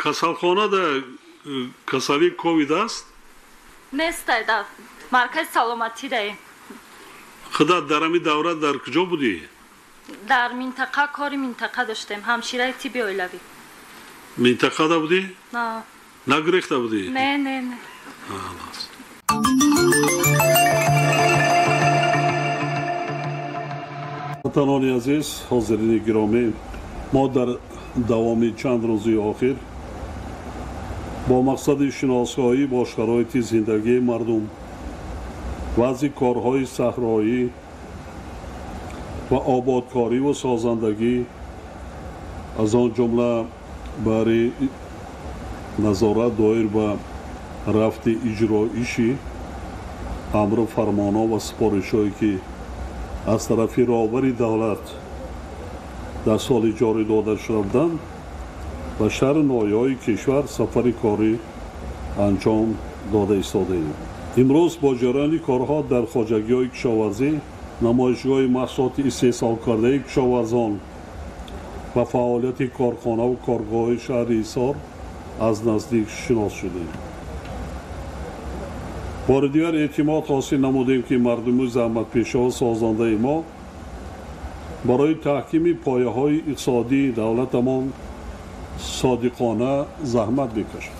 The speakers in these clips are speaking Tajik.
касалхонада касали ковид аст? Нест дар маркази саломатидаем. худа дар ҳамин давра дар куҷо будӣ? Дар минтақа кори минтақа доштем, ҳамшираи тибби оилавӣ. Минтақада будӣ? На. Нагирехта будӣ? Не. ватанони азиз, ҳозирини гиромӣ, мо дар давоми чанд рӯзи охир бо мақсади шиносоӣ бо шароити зиндагии мардум, вазъи корҳои саҳроӣ ва ободкориву созандагӣ, аз он ҷумла баҳри назорат доир ба рафти иҷроиши амру фармонҳо ва сипоришҳое ки аз тарафи роҳбари давлат дар соли ҷорӣ дода шуданд, ба шаҳри ноҳияҳои кишвар сафари корӣ анҷом дода истодаем. имрӯз бо ҷараёни корҳо дар хоҷагиҳои кишоварзӣ, намоишгоҳи маҳсулоти истеҳсолкардаи кишоварзон ва фаъолияти корхонаву коргоҳҳои шаҳри ҳисор аз наздик шинос шудем. бори дигар эътимод ҳосил намудем ки мардуми заҳматпешаву созандаи мо барои таҳкими пояҳои иқтисодии давлатамон содиқона заҳмат мекашад.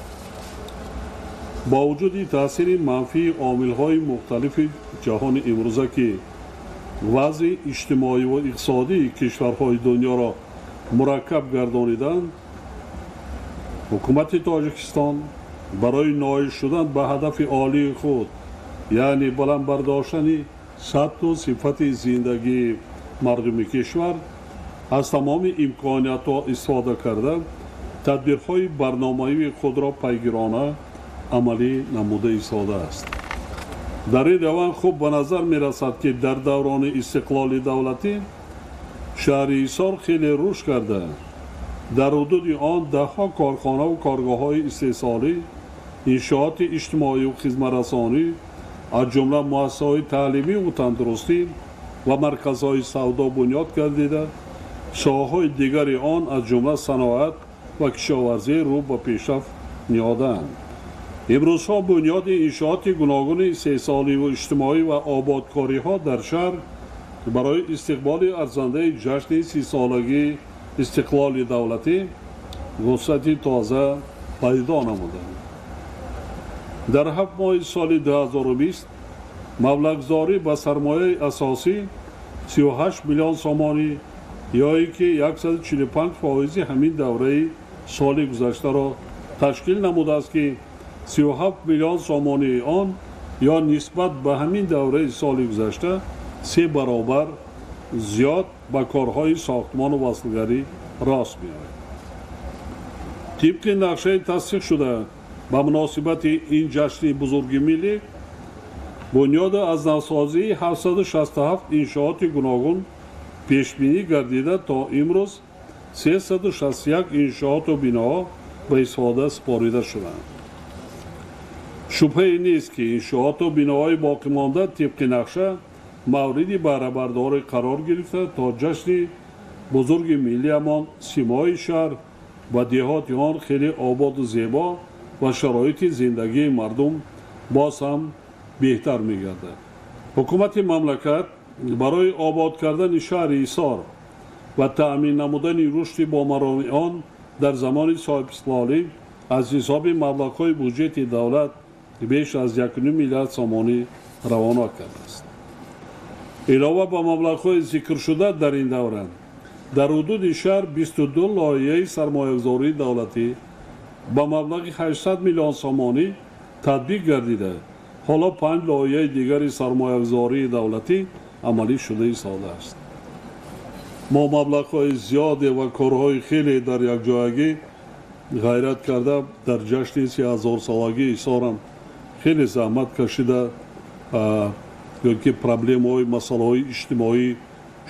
бо вуҷуди таъсири манфии омилҳои мухталифи ҷаҳони имрӯза ки вазъи иҷтимоиву иқтисодии кишварҳои дунёро мураккаб гардониданд, ҳукумати Тоҷикистон барои ноил шудан ба ҳадафи олии худ, яъне баландбардоштани сатҳу сифати зиндагии мардуми кишвар, аз тамоми имкониятҳо истифода карда тадбирҳои барномаивии худро пайгирона амалӣ намуда истодааст. дар ин раванд хуб ба назар мерасад ки дар даврони истиқлоли давлатӣ шаҳри ҳисор хеле рушд карда, дар ҳудуди он даҳҳо корхонаву коргоҳҳои истеҳсолӣ, иншооти иҷтимоиву хизматрасонӣ, аз ҷумла муассисаҳои таълимиву тандурустӣ ва марказҳои савдо бунёд гардида, соҳаҳои дигари он аз ҷумла саноат ва кишоварзӣ рӯ ба пешрафт ниҳодаанд. имрӯзҳо бунёди иншооти гуногуни истеҳсоливу иҷтимоӣ ва ободкориҳо дар шаҳр барои истиқболи арзандаи ҷашни сисолагии истиқлоли давлатӣ вусъати тоза пайдо намуданд. дар 7 моҳи соли 2020 маблағгузорӣ ба сармояи асосӣ 38 миллион сомонӣ, ёе ки 145% ҳамин давраи соли гузаштаро ташкил намудааст ки 37 миллион сомонии он ё нисбат ба ҳамин давраи соли гузашта 3 баробар зиёд ба корҳои сохтмону васлгарӣ рост меояд. тибқи нақшаи тасдиқшуда ба муносибати ин ҷашни бузурги миллӣ, бунёда аз навсозии 767 иншооти гуногун пешбинӣ гардида то имрӯз 361 иншооту биноҳо ба истифода супорида шуданд. шубҳае нест ки иншооту биноҳои боқимонда тибқи нақша мавриди баҳрабардорӣ қарор гирифта то ҷашни бузурги миллиамон симои шаҳр ва деҳоти он хеле ободу зебо ва шароити зиндагии мардум боз ҳам беҳтар мегардад. ҳукумати мамлакат барои обод кардани шаҳри ҳисор ва таъмин намудани рушди бомарони он дар замони соҳибистиқлолӣ аз ҳисоби маблағҳои буҷети давлат беш аз 1 миллиард сомонӣ равона кардааст. илова ба маблағҳои зикршуда дар ин давра дар ҳудуди шаҳр 22 лоиҳаи сармоягузории давлатӣ ба маблағи 800 миллион сомонӣ татбиқ гардида, ҳоло 5 лоиҳаи дигари сармоягузории давлатӣ амалӣ шуда истодааст. мо маблағҳои зиёде ва корҳои хеле дар якҷоягӣ ғайрат карда дар ҷашни 3000-солагии ҳисорам хеле заҳмат кашида, ёки проблемаҳои масъалаҳои иҷтимоии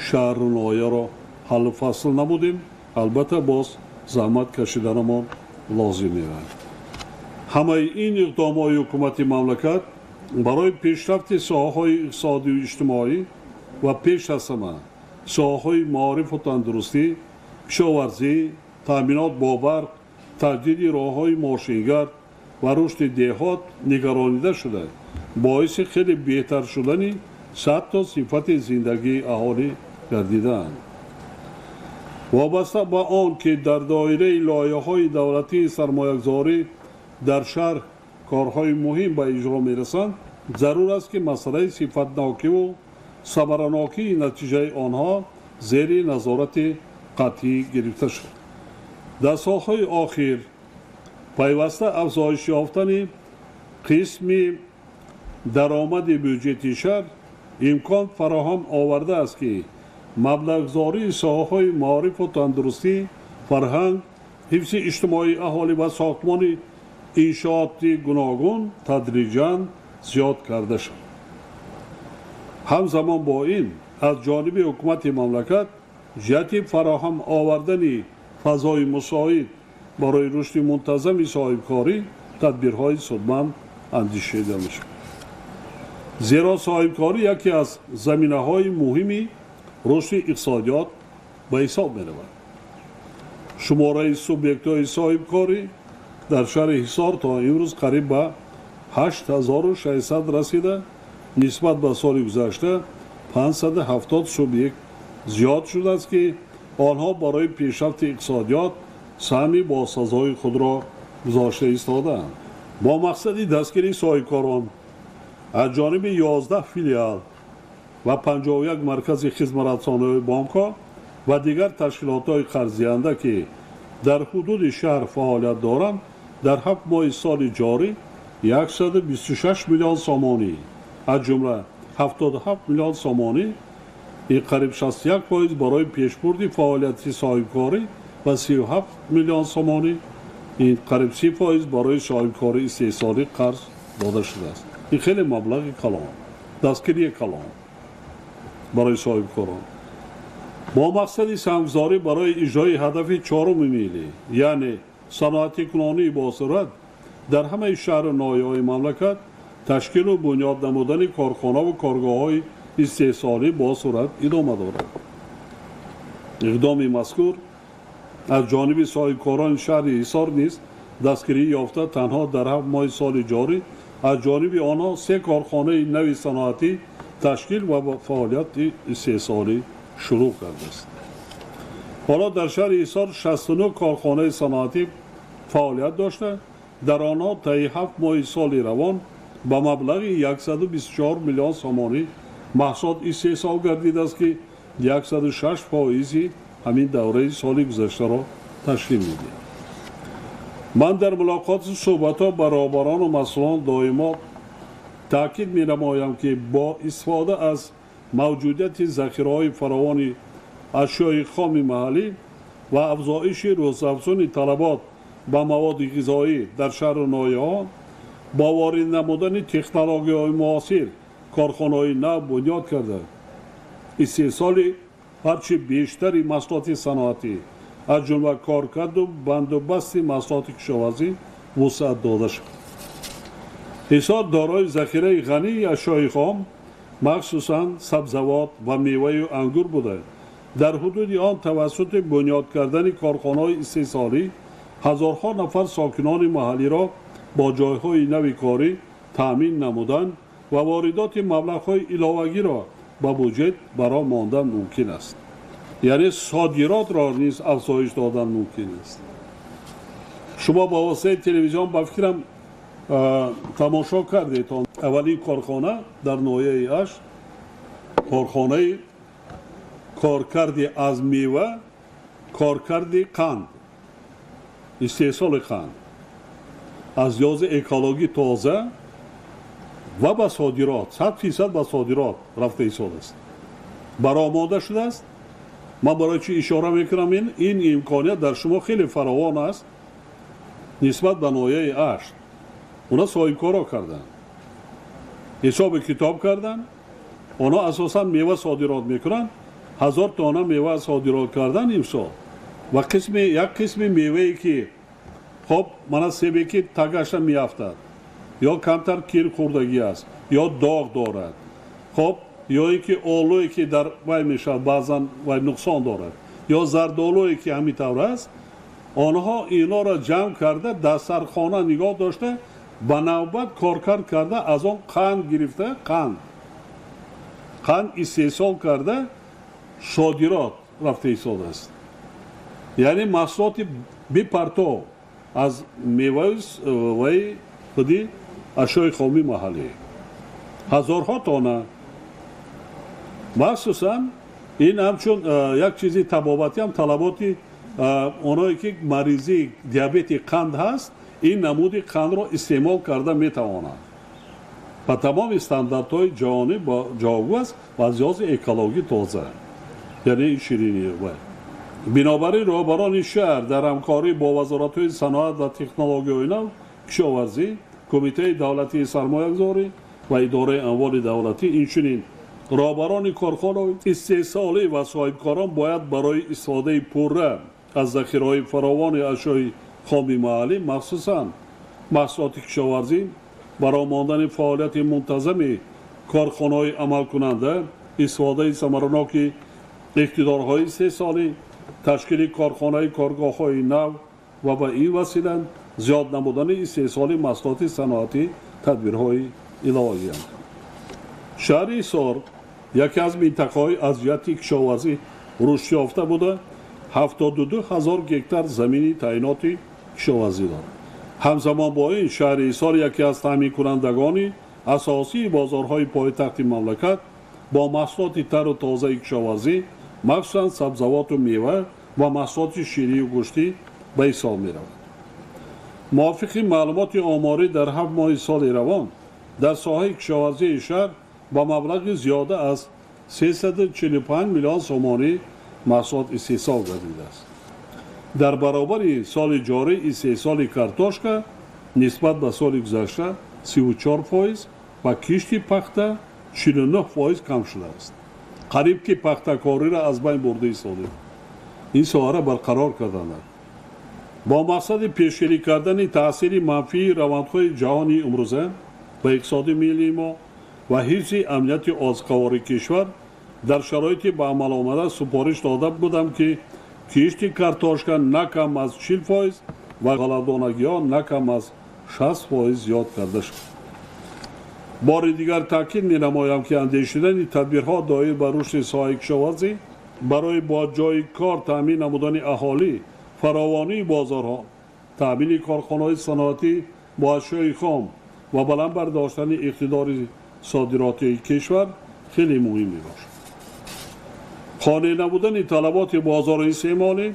шаҳру ноҳияро ҳаллу фасл намудем. албатта боз заҳмат кашиданамон лозим мевад. ҳамаи ин иқдомҳои ҳукумати мамлакат барои пешрафти соҳаҳои иқтисодию иҷтимоӣ ва пеш аз ҳама соҳаҳои маорифу тандурустӣ, кишоварзӣ, таъминот бо барқ, таҷдиди роҳҳои мошингар ва рушди деҳот нигаронида шуда боиси хеле беҳтар шудани сатто сифати зиндагии аҳолӣ гардидаанд. вобаста ба он ки дар доираи лоиҳаҳои давлатии сармоягузорӣ дар шаҳр корҳои муҳим ба иҷро мерасанд, зарур аст ки масъалаи сифатнокиву самаранокии натиҷаи онҳо зери назорати қатъӣ гирифта шуд. дар солҳои охир пайваста афзоиш ёфтани қисми даромади бюҷети шаҳр имкон фароҳам овардааст ки маблағгузории соҳаҳои маорифу тандурустӣ, фарҳанг, ҳифзи иҷтимоии аҳолӣ ва сохтмони иншооти гуногун тадриҷан зиёд карда шуд. ҳамзамон бо ин аз ҷониби ҳукумати мамлакат ҷиҳати фароҳам овардани фазои мусоид барои рушди мунтазами соҳибкорӣ тадбирҳои судманд андешида мешавад. зеро соҳибкорӣ яке аз заминаҳои муҳими рушди иқтисодиёт ба ҳисоб меравад. шумораи субъектҳои соҳибкорӣ дар шаҳри ҳисор то имрӯз қариб ба 8600 расида, нисбат ба соли гузашта 570 субъект зиёд шудааст ки онҳо барои пешрафти иқтисодиёт саҳми босазои худро гузошта истодаанд. бо мақсади дастгирии соҳибкорон аз ҷониби 11 филиал ва 51 маркази хизматрасониҳои бонкҳо ва дигар ташкилотҳои қарздиҳанда ки дар ҳудуди шаҳр фаъолият доранд, дар 7 моҳи соли ҷорӣ 126 миллион сомонӣ, аз ҷумла 77 миллион сомонӣ қариб 61% барои пешбурди фаъолияти соҳибкорӣ ва 37 миллион сомонӣ қариб 30% барои соҳибкории истеҳсолӣ қарз дода шудааст. ин хеле маблағи калон, дастгирии калон барои соҳибкорон. бо мақсади саҳмгузорӣ барои иҷрои ҳадафи чоруми миллӣ, яъне саноати кунонии босурат дар ҳамаи шаҳру ноҳияҳои мамлакат ташкилу бунёд намудани корхонаву коргоҳҳои истеҳсолӣ бо сурат идома дорад. иқдоми мазкур аз ҷониби соҳибкорони шаҳри ҳисор низ дастгирӣ ёфта танҳо дар 7 моҳи соли ҷорӣ аз ҷониби онҳо 3 корхонаи нави саноатӣ ташкил ва фаъолияти истеҳсолӣ шурӯъ кардааст. ҳоло дар шаҳри ҳисор 69 корхонаи саноатӣ фаъолият дошта, дар онҳо таи 7 моҳи соли равон ба маблағи 124 миллион сомонӣ маҳсулот истеҳсол гардидааст ки 106% ҳамин давраи соли гузаштаро ташкил медиҳад. ман дар мулоқоту суҳбатҳо ба роҳбарону масъулон доимо таъкид менамоям ки бо истифода аз мавҷудияти захираҳои фаровони ашёи хоми маҳаллӣ ва афзоиши рӯзафзуни талабот ба маводи ғизоӣ дар шаҳру ноҳияҳо, бо ворид намудани технологияҳои муосир корхонаҳои нав бунёд карда истеҳсоли ҳарчи бештари маҳсулоти саноатӣ аз ҷумла коркарду бандубасти маҳсулоти кишоварзӣ вусъат дода шуд. ҳисор дорои захираи ғании ашёи хом, махсусан сабзавот ва меваю ангур буда, дар ҳудуди он тавассути бунёд кардани корхонаҳои истеҳсолӣ ҳазорҳо нафар сокинони маҳаллиро бо ҷойҳои нави корӣ таъмин намудан ва воридоти маблағҳои иловагиро ба буҷет баро мондан мумкин аст. яъне содиротро низ афзоиш додан мумкин аст. шумо ба воситаи телевизион ба фикрам тамошо кардед аввалин корхона дар ноҳияи Аш, корхонаи коркарди аз мева, коркарди қанд, истеҳсоли қанд аз лиҳози экологӣ тоза ва ба содирот 100% ба содирот рафта истодааст, баромода шудааст. ман барои чӣ ишора мекунам, ин имконият дар шумо хеле фаровон аст нисбат ба ноҳияи Ашт. оно соҳибкоро карданд, ҳисоби китоб карданд, онҳо асосан мева содирот мекунанд, 1000 тонна мева содирот кардан имсол ва як қисми мевае ки хоб мана себе ки тагашта меафтад ё камтар кир хӯрдагӣ аст ё доғ дорад, хоб ё ин ки олӯе ки дар вай мешавад баъзан вай нуқсон дорад, ё зардолӯе ки ҳамин тавр аст, آنها اینا را جمع کرده در سرخانه نگاه داشته به نوبت کارکرد کرده از آن قند گرفته قند استحصال کرده صادرات رفته ایستاده است یعنی محصولات بی پرتو از میوه و خودی اشیاء خامی محلی هزارها تانه مخصوصا این همچون یک چیزی طبابتی هم طلباتی اونایی که مریضی دیابت قند هست این نمودی قند را استعمال کرده میتوانند با تمام استانداردهای جهانی با جاگو است و از لحاظ اکولوژی تازه یعنی شیرینی بنابراین رهبران شهر در همکاری با وزارت‌های صنعت و تکنولوژی نو کشاورزی کمیته دولتی سرمایه‌گذاری و اداره اموال دولتی اینچنین رهبران کارخانه‌های استحصالی و صاحبکاران باید برای استفاده پوره از ذخیره‌های فراوان اشیاء خام محلی مخصوصاً محصولات کشاورزی برای ماندن فعالیت منتظم کارخانه‌های عمل کننده استفاده ثمرناک اقتدارهای استحصالی تشکیل کارخانه کارگاه‌های نو و به این وسیله زیاد نمودن استحصال محصولات صنعتی تدبیرهای الهی است. شهر ایسار یکی از منطقه‌های ارضیاتی کشاورزی رشد یافته بوده 72,000 گکتار زمینی تعیناتی کشاورزی دارد. همزمان با این شهر ایسار یکی از تامین کنندگان اساسی بازارهای پایتخت مملکت با محصولات تر و تازه کشاورزی مخصوصاً سبزیجات و میوه و محصولات شیری و گوشتی به ایسار می رود. موافق معلومات آماری در 7 ماه سال روان در ساحه کشاورزی شهر با مبلغ زیاده از 345 میلیون سومانی محصولات استحصال گردیده است. در برابر سال جاری استحصال کارتوشکا نسبت به سال گذشته 34% و کشت پخته 49% کم شده است. قریب که پخته کاری را از بین برده ایستاده. این ساحه را برقرار کردند. با مقصد پیشگیری کردن تاثیر منفی روندهای جهانی امروزه به اقتصاد ملی ما و حفظ امنیت آزقواری کشور در شرایطی به عمل آمده سپارش داده بودم که کشت کارتوشکا نه کم از 40% و غله‌دانگی ها نه کم از 60% زیاد کرده شد. بار دیگر تاکید می نمایم که اندیشیدن تدبیرها دایر بر رشد ساحه کشاورزی برای با جای کار تامین نمودن اهالی فراوانی بازارها تامین کارخانه‌های صنعتی با اشیاء خام و بلند برداشتن اقتدار صادراتی کشور خیلی مهم می باشد. خانه نبودن طلبات بازار استعمالی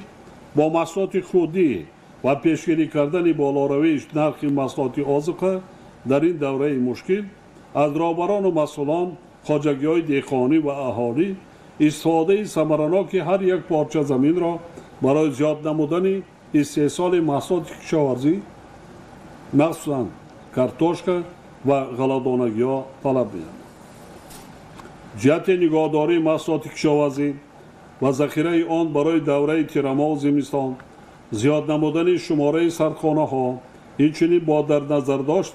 با محصولات خودی و پیشگیری کردن بالاروی نرخ محصولات آذوقه در این دوره مشکل از رهبران و مسئولان خواجگی‌های دهقانی و اهالی استفاده ثمرناک هر یک پارچه زمین را برای زیاد نمودن استحصال محصولات کشاورزی مخصوصاً کارتوشکا و غله‌دانگی‌ها طلب می‌نماید. جهت نگهداری محصولات کشاورزی و ذخیره آن برای دوره تیرما و زمستان زیاد نمودن شماره سرخانه‌ها اینچنین با در نظر داشت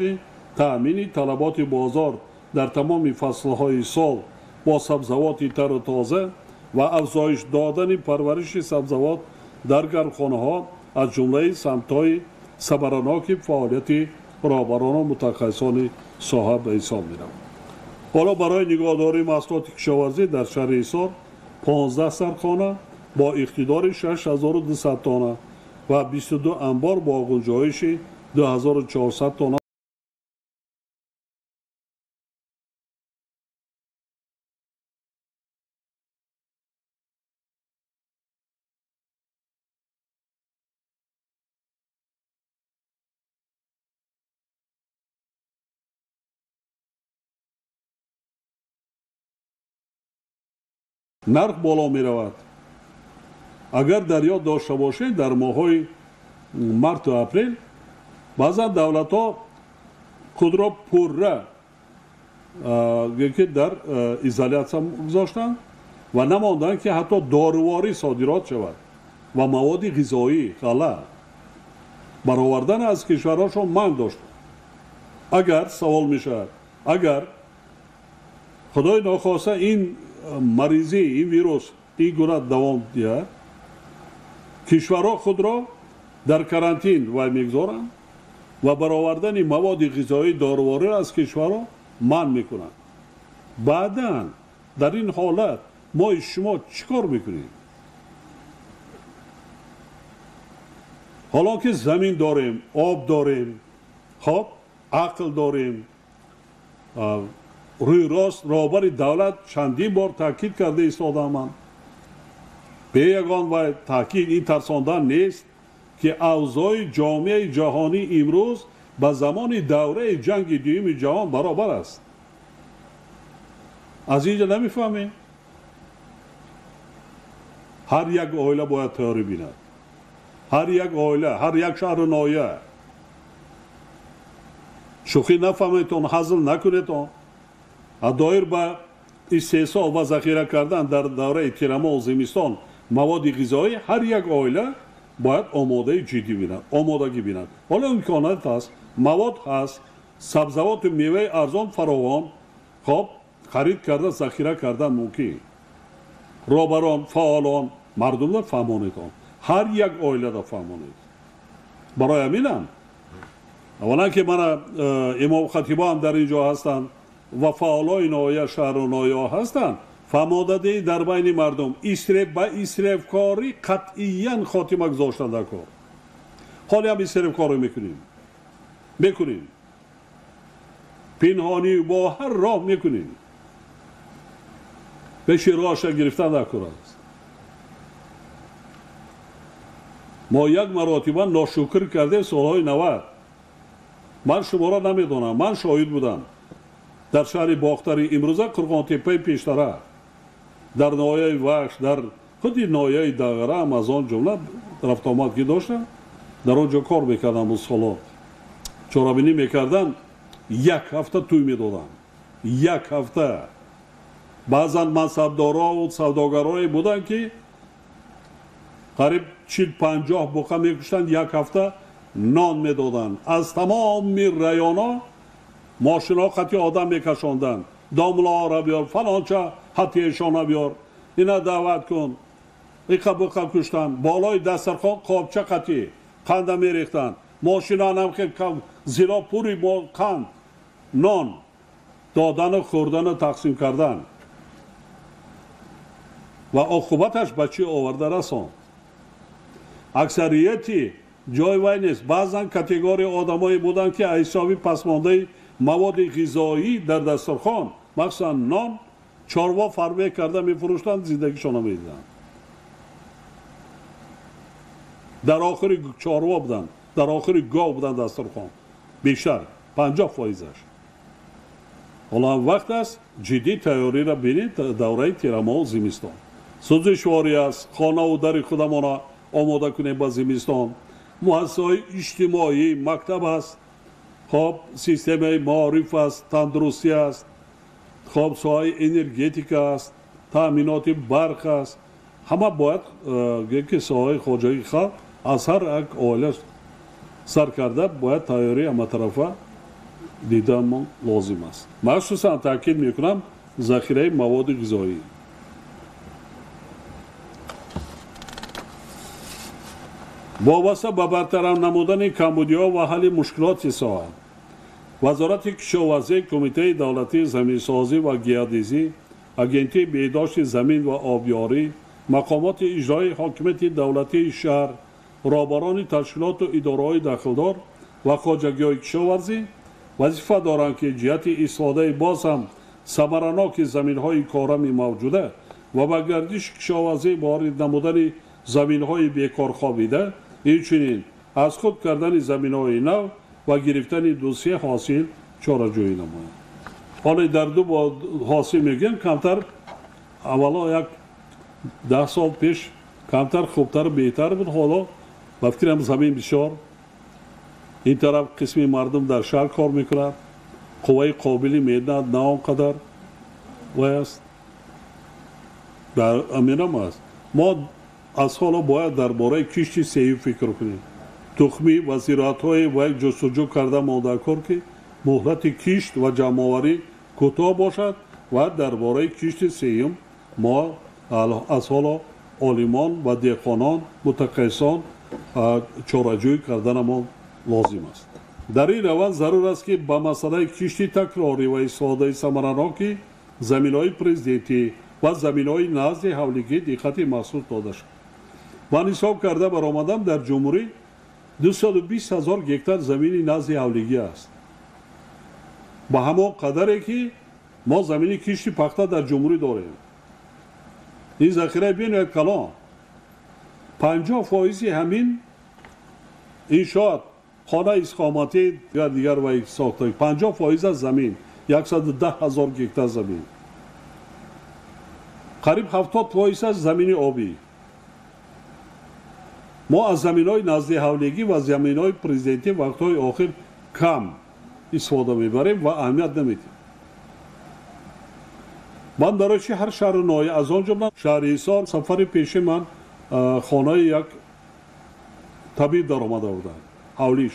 تأمین طلبات بازار در تمام فصل‌های سال با سبزیجات تر و تازه و افزایش دادن پرورش سبزیجات در گرمخانه‌ها از جمله سمت‌های ثمرناک فعالیت رهبران و متخصصان ساحه به حساب می‌رود. حالا برای نگهداری محصولات کشاورزی در شهر ایسار 15 سرخانه با اقتدار 6200 تانه و 22 انبار با گنجایش 2400 تانه نرخ بالا می رود. اگر در یاد داشته باشید در ماه‌های مارت و اپریل بعضا دولت ها خود را پوره یکی در ایزولیاسیون گذاشتند و نماندند که حتی دارواری صادرات شود و مواد غذایی غله برآوردن از کشورهاشون منع داشت. اگر سوال می شود اگر خدای ناخواسته این مریضی این ویروس این گونه دوام دهد کشورها خود را در карантин вай мегзоранд ва баровардани маводи ғизоии доруворӣ аз кишварҳо манъ мекунанд. баъдан дар ин ҳолат мои шумо чӣ кор мекунем? ҳоло ки замин дорем, об дорем, хоб ақл дорем, рӯи рост роҳбари давлат чандин бор таъкид карда истодаманд. бе ягон ва таъкид ин тарсондан нест ки авзои ҷомеаи ҷаҳонӣ имрӯз ба замони давраи ҷанги дуюми ҷаҳон баробар аст. аз ин ҷо намефаҳмем? ҳар як оила бояд тайёрӣ бинад, ҳар як оила, ҳар як шаҳру ноҳия. шӯхӣ нафаҳметон, ҳазл накунедон. доир ба истеҳсол ва захира кардан дар давраи тирамоҳу зимистон маводи ғизоӣ ҳар як оила бояд омодаи ҷиддӣ бинад, омодагӣ бинад. ҳоло имконат ҳаст, мавод ҳаст, сабзавоту меваи арзон фаровон, хоб харид карда захира кардан мумкин. роҳбарон, фаъолон, мардумро фаҳмонедон, ҳар як оилада фаҳмонед. барои ҳаминам аввалан ки мана имом хатибоам дар ин ҷо ҳастанд ва фаъолои ноҳия шаҳру ноҳияҳо ҳастанд, фаҳмондадии дар байни мардум ба исрефкорӣ қатъиян хотима гузоштан дар кор. ҳоле ҳам исрефкорӣ мекунем, пинҳонӣ бо ҳар роҳ мекунем. пеши роҳаша гирифтан дар кор аст. мо як маротиба ношукр кардем солҳои 90. ман шуморо намедонам, ман шоҳид будам. дар шаҳри бохтари имрӯза қурғонтепаи пештара, дар ноҳияи вахш, дар худи ноҳияи дағара ҳам аз он ҷумла рафтомад ки доштам, дар он ҷо кор мекардам. мусхоло чорабинӣ мекардан, як ҳафта тӯй медодам, як ҳафта. баъзан мансабдорҳо савдогарое буданд ки қариб 40-50 буқа мекуштанд, як ҳафта нон медоданд. аз тамоми районҳо мошинҳо хати одам мекашонданд. домлаҳоро биёр, фалонча ҳатиешона биёр, ина даъват кун, иқа буқа куштанд. болои дастархон қобча қатӣ қанда мерехтанд. мошинаам зиро пури қанд, нон додану хӯрдану тақсим кардан. ва оқубаташ ба чӣ оварда расонд? аксарияти ҷои вай нест. баъзан категория одамое буданд ки аз ҳисоби пасмондаи маводи ғизоӣ дар дастархон, махсусан нон, чорво фарбе карда мефурӯштанд, зиндагишонро медиданд. дар охири чорво буданд, дар охири гов буданд дастархон, бештар 50%. ҳоло ҳам вақт аст ҷиддӣ тайёрира бинед давраи тирамоҳу зимистон. сӯзишворӣ аст, хонаву дари худамонро омода кунем ба зимистон. муассисаҳои иҷтимоӣ, мактаб аст, хоб системаи маориф аст, тандурустӣ аст, хоб соҳаи энергетика аст, таъминоти барқ аст. ҳама бояд ки соҳаи хоҷаи халқ аз ҳар як оила сар карда бояд тайёрии ҳаматарафа диданмон лозим аст. махсусан таъкид мекунам захираи маводи ғизоӣ. вобаста ба бартарам намудани камбудиҳо ва ҳалли мушкилоти соҳа, вазорати кишоварзӣ, кумитаи давлатии заминсозӣ ва геодезӣ, агентии беҳдошти замин ва обёрӣ, мақомоти иҷроии ҳокимияти давлатии шаҳр, роҳбарони ташкилоту идораҳои дахлдор ва хоҷагиҳои кишоварзӣ вазифа доранд ки ҷиҳати истифодаи боз ҳам самараноки заминҳои корами мавҷуда ва ба гардиши кишоварзӣ ворид намудани заминҳои бекорхобида, инчунин аз худ кардани заминҳои нав ва гирифтани дусия ҳосил чораҷӯӣ намояд. ҳоле дар ду ҳосил мегӯям, камтар аввало як 10 сол пеш камтар хубтар беҳтар буд. ҳоло ба фикрам замин бисёр, ин тараф қисми мардум дар шаҳр кор мекунад, қувваи қобили меҳнат на он қадар вай аст. дар аминам аст. мо аз ҳоло бояд дар бораи кишти сеюв фикр кунем. тухмӣ ва зироатҳои вай ҷустуҷӯ карда монда кор ки муҳлати кишт ва ҷамъоварӣ кӯтоҳ бошад ва дар бораи кишти сеюм мо аз ҳоло олимон ва деҳқонон, мутақассисон чораҷӯӣ кардани мо лозим аст. дар ин раванд зарур аст ки ба масъалаи кишти такрорӣ ва истифодаи самараноки заминҳои президентӣ ва заминҳои назди ҳавлигӣ диққати махсус дода шавад. ман ҳисоб карда баромадам, дар ҷумҳурӣ 220 000 гектар замини назди ҳавлигӣ аст. ба ҳамон қадаре ки мо замини кишти пахта дар ҷумҳурӣ дорем. ин захираи бинояд калон. 50% ҳамин иншоат хонаи истиқоматӣ дигар ва сохта 50% аз замин 110 000 гектар замин. қариб 70% аз замини обӣ. мо аз заминҳои назди ҳавлигӣ ва заминҳои президентӣ вақтҳои охир кам истифода мебарем ва аҳамият намедиҳем. ман барои ҳар шаҳру ноҳия, аз он ҷумла шаҳри ҳисор, сафари пеши ман хонаи як табиб даромада будам, ҳавлиш,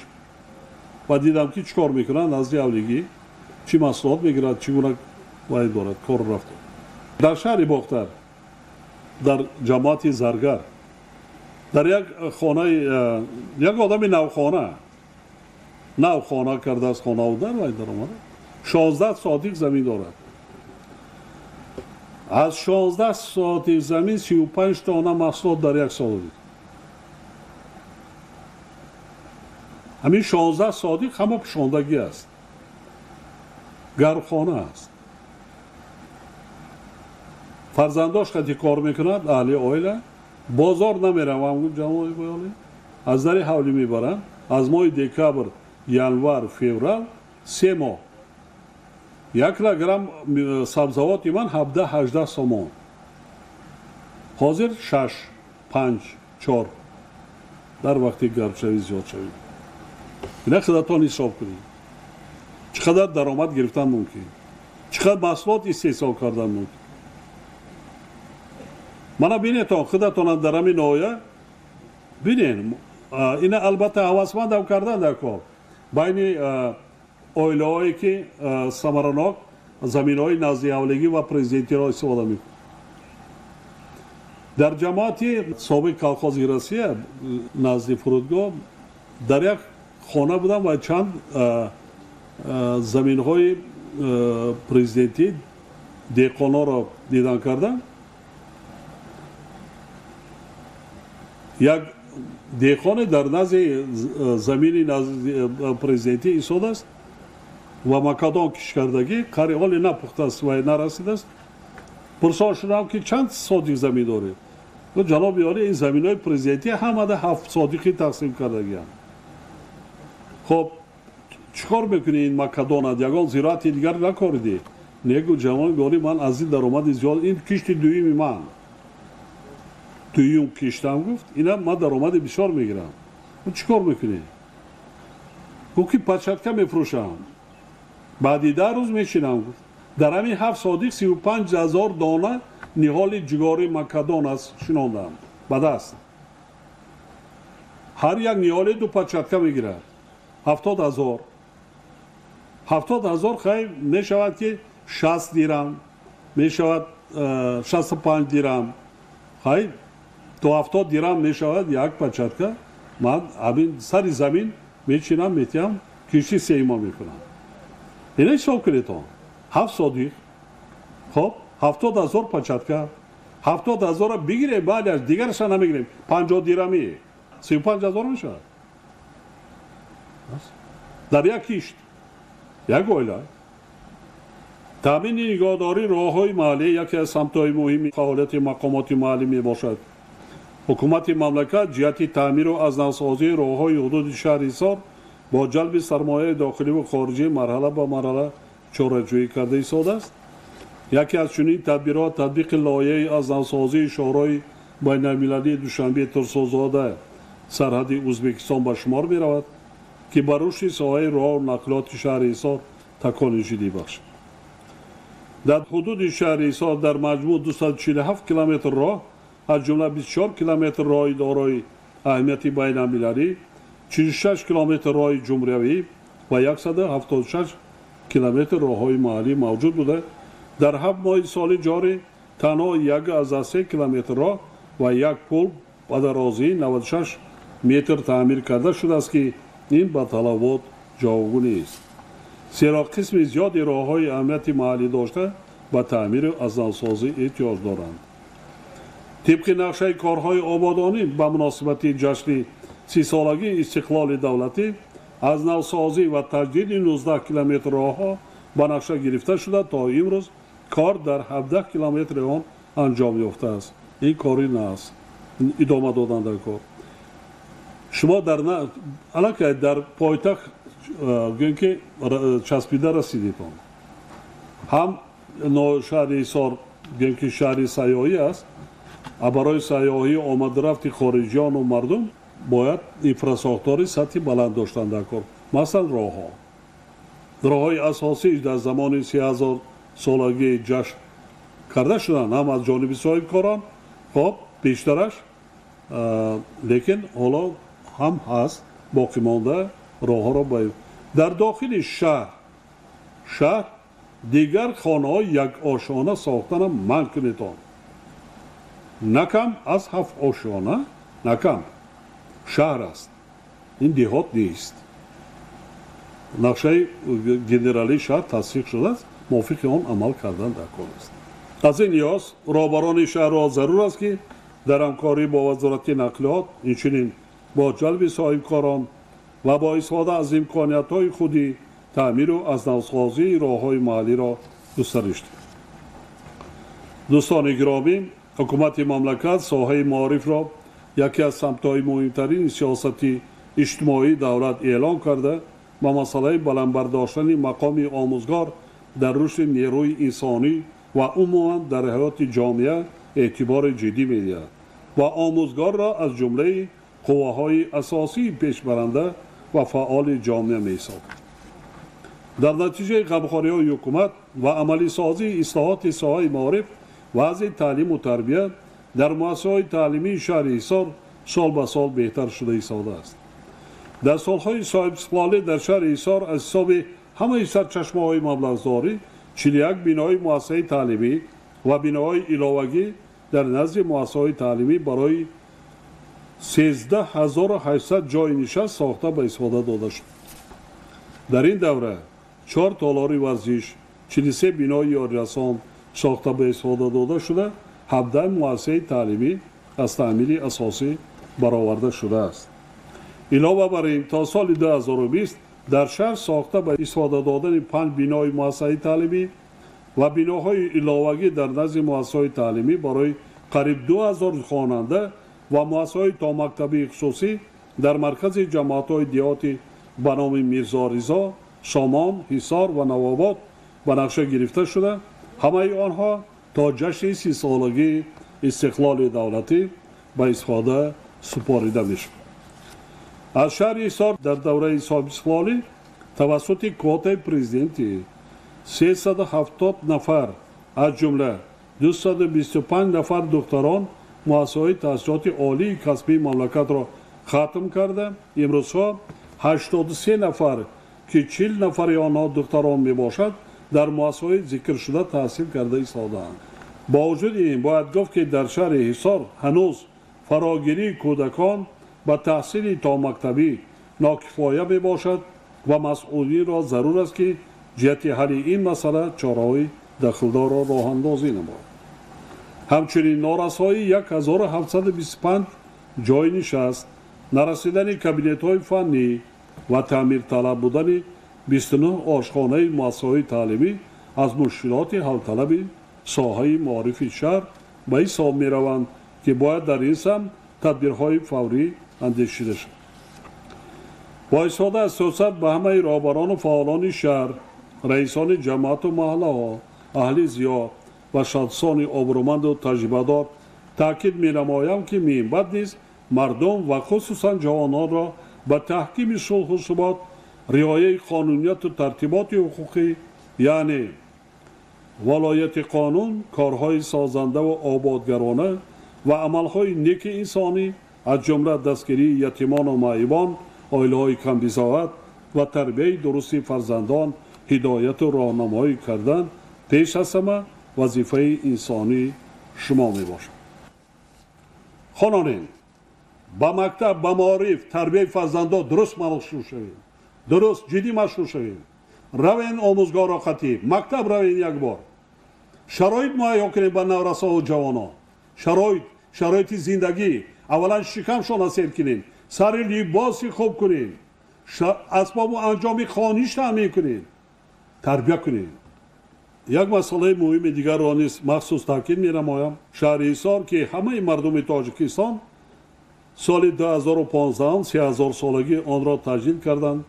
ва дидам ки чӣ кор мекунад назди ҳавлигӣ, чӣ маслиҳот мегирад, чӣ гуна вай дорад, кор рафт. дар шаҳри бохтар, дар ҷамоати заргар, дар як хонаи як одами навхона кардааст, хонаводар вай даромада 16 сотик замин дорад. аз 16 сотик замин 35 тонна маҳсулот дар як сол дид. ҳамин 16 сотик ҳама пӯшондагӣ аст, гармхона аст. фарзандош қати кор мекунад, аҳли оила, бозор намеравам, ҷамои боёлӣ аз дари ҳавлӣ мебаранд. аз моҳи декабр, январ, феврал 3 моҳ 1 килограмм сабзавоти ман 17-18 сомон, ҳозир 6, 5, 4 дар вақти гармшавӣ зиёд шавӣ. ина худатон ҳисоб кунед, чӣ қадар даромад гирифтан мумкин, чӣ қадар маҳсулот истеҳсол кардан мумкин. мана бинетон худатонам дар ҳамин ноҳия бинен. ина албатта ҳавасмандам кардан дар кор байни оилаҳое ки самаранок заминҳои назди ҳавлигӣ ва президентиро истифода мекунад. дар ҷамоати собиқ колхози россия назди фурудгоҳ дар як хона будам ва чанд заминҳои президентӣ деҳқонҳоро дидан кардам. як деҳқоне дар назди замини президентӣ истодааст ва макадон кишкардагӣ қариоли напухтааст ва нарасидааст. пурсон шудам ки чанд сотик замин доред? ҷаноби олӣ, ин заминҳои президентӣ ҳамада 7 сотикӣ тақсим кардагианд. хоб чӣ кор мекунӣ ин макадонат? ягон зироати дигар накоридӣ? негӯ ҷаноби олӣ, ман аз ин даромади зиёд, ин кишти дуюми ман, дуюм киштам гуфт, ина ман даромади бисёр мегирам. чӣ кор мекунӣ? гуфт ки пачатка мефурӯшам, баъди 10 рӯз мечинам. гуфт дар ҳамин 7 сотик 35 000 дона ниҳоли ҷугори макадон аст шинондам ба даст. ҳар як ниҳоле 2 пачатка мегирад. 70 000. 70 000 хай мешавад ки 60 дирам, мешавад 65 дирам, хай то 70 дирам мешавад як пачатка. ман ҳамин сари замин мечинам, метиҳам, кишти сеюма мекунам. ина ҳисоб кунед он 7 сотик, хоб 70 000 пачатка, 70 000 бигирем, баъдаш дигарша намегирем, 50 дирами 35 000 мешавад дар як кишт, як оила. таъмини нигоҳдории роҳҳои маҳаллӣ яке аз самтҳои муҳими фаъолияти мақомоти маҳаллӣ мебошад. ҳукумати мамлакат ҷиҳати таъмиру азнавсозии роҳҳои ҳудуди шаҳри ҳисор бо ҷалби сармояи дохиливу хориҷӣ марҳала ба марҳала чораҷӯӣ карда истодааст. яке аз чунин тадбирот татбиқи лоиҳаи азнавсозии шоҳрои байналмилалии душанбе турсузода сарҳади ӯзбекистон ба шумор меравад, ки ба рушди соҳаи роҳу нақлиёти шаҳри ҳисор такони ҷиддӣ бахшид. дар ҳудуди шаҳри ҳисор дар маҷмӯъ 247 километр роҳ, аз ҷумла 24 километр роҳи дорои аҳамияти байналмилалӣ, 46 километр роҳи ҷумҳуриявӣ ва 176 километр роҳҳои маҳаллӣ мавҷуд буда, дар 7 моҳи соли ҷорӣ танҳо 1,3 километр роҳ ва як пул ба дарозии 96 متر تعمیر کرده شده است که این به تلفات جاودانی است. زیرا قسم زیادی راه‌های اهمیت محلی داشته به تعمیر و از نوسازی احتیاج دارند. طبق نقشه کارهای آبادانی به مناسبت جشن 30 سالگی استقلال دولتی از نوسازی و تجدید 19 کیلومتر راهها به نقشه گرفته شده تا امروز کار در 17 کیلومتر آن انجام یافته است. این کاری نه است. ادامه دادن در کار. شما در پایتخت گوییم که چسبیده رسیدید هم شهر ایسار گوییم که شهر سیاحی است. برای سیاحی آمد رفت خارجیان و مردم باید انفراساختاری سطحی بلند داشتن در کار. مثلا راه‌های اساسی در زمان 3000 سالگی جشن کرده شدن هم از جانب صاحب کاران خب بیشترش لیکن حالا هم هست باقی مانده راه‌ها را باید در داخل شهر دیگر خانه‌های یک آشیانه ساختن منع کنید. نکم از 7 آشیانه نکم شهر است. این دهات نیست. نقشه گنرالی شهر تصدیق شده است. موافق آن عمل کردن در کار است. از این نیاز رهبران شهر را ضرور است که در همکاری با وزارت نقلیات اینچنین با جلب صاحبکاران و با استفاده از امکانیت‌های خودی تعمیر و از نوسازی راه‌های محلی را گسترش دهند. دوستان گرامی، حکومت مملکت ساحه معارف را یکی از سمت‌های مهمترین سیاست اجتماعی دولت اعلام کرده و مسئله بلند برداشتن مقام آموزگار در رشد نیروی انسانی و عموما در حیات جامعه اعتبار جدی می‌دهد و آموزگار را از جمله قوه‌های اساسی پیشبرنده و فعال جامعه می‌سازد. در نتیجه غمخوری‌های حکومت و عملی سازی اصلاحات ساحه معارف وضع تعلیم و تربیت در مؤسسه‌های تعلیمی شهر ایسار سال به سال بهتر شده ایستاده است. در سالهای صاحب استقلالی در شهر ایسار از حساب همه سرچشمه‌های مبلغ‌زاری 41 بنای مؤسسه تعلیمی و بناهای علاوگی در نزد مؤسسه‌های تعلیمی برای 13800 جای نشست ساخته به استفاده داده شد. در این دوره 4 تالار ورزش، 43 بنای یاریرسان ساخته به استفاده داده شده، 17 مؤسسه تعلیمی از تعمیر اساسی برآورده شده است. علاوه بر این تا سال 2020 در شهر ساخته به استفاده دادن 5 بنای مؤسسه تعلیمی و بناهای علاوگی در نزد مؤسسه‌های تعلیمی برای قریب 2000 خواننده و مؤسسه‌های تا مکتبی خصوصی در مرکز جماعت‌های دیهاتی به نام میرزا رضا، سامان، حصار و نواباد به نقشه گرفته شده. همه آنها تا جشن 30 سالگی استقلال دولتی به استفاده سپاریده می‌شود. از شهر ایسار در دوره صاحب استقلالی توسط کوته پرزیدنتی 370 نفر از جمله 225 نفر دختران مؤسسه‌های تحصیلات عالی کسبی مملکت را ختم کرده. امروزها 83 نفر که 40 نفر آنها دختران میباشد در مؤسسه‌های ذکر شده تحصیل کرده ایستاده‌اند. با وجود این باید گفت که در شهر حصار هنوز فراگیری کودکان به تحصیل تا مکتبی ناکفایه میباشد و مسئولین را ضرور است که جهت حل این مسئله چاره‌های دخلدار را راه اندازی نماید. همچنین نارسایی 1725 جای نشست، نرسیدن کابینت‌های فنی و تعمیر طلب بودن 29 آشخانه مؤسسه‌های تعلیمی از مشکلات حل طلب ساحه معارف شهر به حساب می‌روند که باید در این سمت تدبیرهای فوری اندیشیده شود. با استفاده از سیاست به همه رهبران و فعالان شهر، رئیسان جماعت و محله‌ها، اهل زیار و شخصان آبرومند و تجربه‌دار تاکید می‌نمایم که می‌باید نیز مردم و خصوصا جوانان را به تحکیم صلح و ثبات، رعایت قانونیت و ترتیبات حقوقی یعنی ولایت قانون، کارهای سازنده و آبادگرانه و عملهای نیک انسانی از جمله دستگیری یتیمان و معیوان، عائله‌های کم بضاعت و تربیت درست فرزندان هدایت و راهنمایی کردن پیش از همه وظیفه انسانی شما می باشد. خانانین، با مکتب با معارف تربیت فرزندان درست مشغول شویم درست جدی مشغول شویم روین آموزگار و خطیب مکتب روین یک بار شرایط مهیا کنیم با نورسا و جوانان شرایط زندگی اولا شکمشان حاصل کنیم سر لباسی خوب کنیم اسباب و انجام خانیش تامین کنیم تربیت کنیم یک مسئله مهم دیگر را نیز مخصوص تاکید می‌نمایم شهر حصار که همه مردم تاجیکستان سال 2015 3000 سالگی آن را تجلیل کردند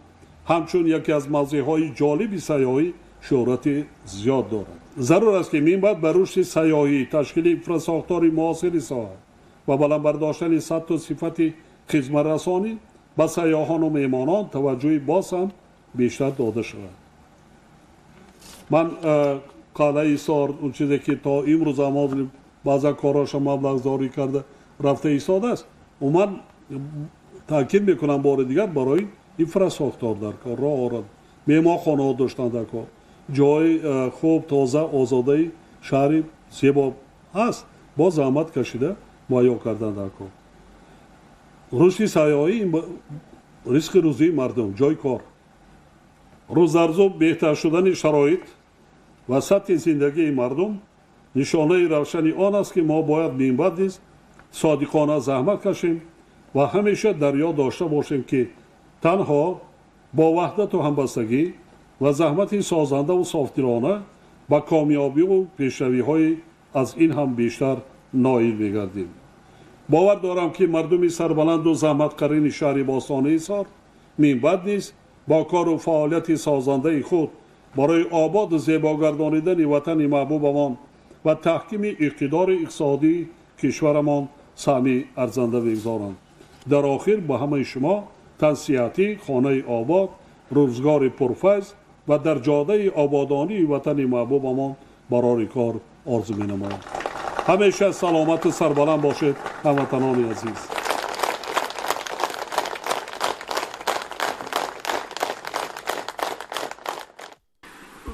همچون یکی از موضوعهای جالب سیاحی شهرت زیاد دارد ضرور است که من بعد به رشد سیاحی تشکیل انفراساختار معاصر ساحت و بلند برداشتن سطح و صفت خدمت رسانی به سیاحان و مهمانان توجه باز هم بیشتر داده شود من قلعه حصار اون چیزی که تا امروز ما بعضا کاراش مبلغ زاری کرده رفته ایستاده است و من تاکید میکنم بار دیگر برای انفراساختار در کار راه آورد مهمانخانه ها داشتن در کار جای خوب تازه آزاده شهر زیبا هست با زحمت کشیده مهیا کردن در کار رشد سیاحی ریسک روزی مردم جای کار روز در روز بهتر شدن شرایط و سطح زندگی مردم نشانه روشنی آن است که ما باید منبع نیز صادقانه زحمت کشیم و همیشه در یاد داشته باشیم که تنها با وحدت و همبستگی و زحمت سازنده و صافدلانه با کامیابی و پیشروی‌های از این هم بیشتر نائل می‌گردیم باور دارم که مردم سربلند و زحمتکاران شهر باستان حصار منبع نیز با کار و فعالیت سازنده خود برای آباد و زیبا گردانیدن وطن محبوبمان و تحکیم اقتدار اقتصادی کشورمان سهمی ارزنده می‌گذارند در آخر به همه شما تنصیحاتی خانه آباد روزگار پرفیض و در جاده آبادانی وطن محبوبمان برای کار آرزو می‌نمایم همیشه سلامت و سربلند باشید هموطنان عزیز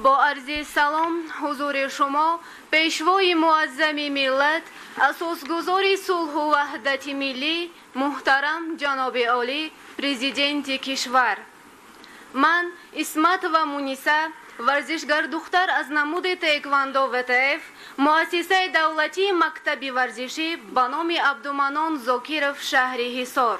با عرض سلام حضور شما پیشوای معظم ملت اساسگذار صلح و وحدت ملی محترم جناب عالی پرزیدنت کشور من اسمت و مونیسه ورزشگر دختر از نمود تایکواندو وطف مؤسسه دولتی مکتب ورزشی به نام عبدالمنان زاکیرف شهر حصار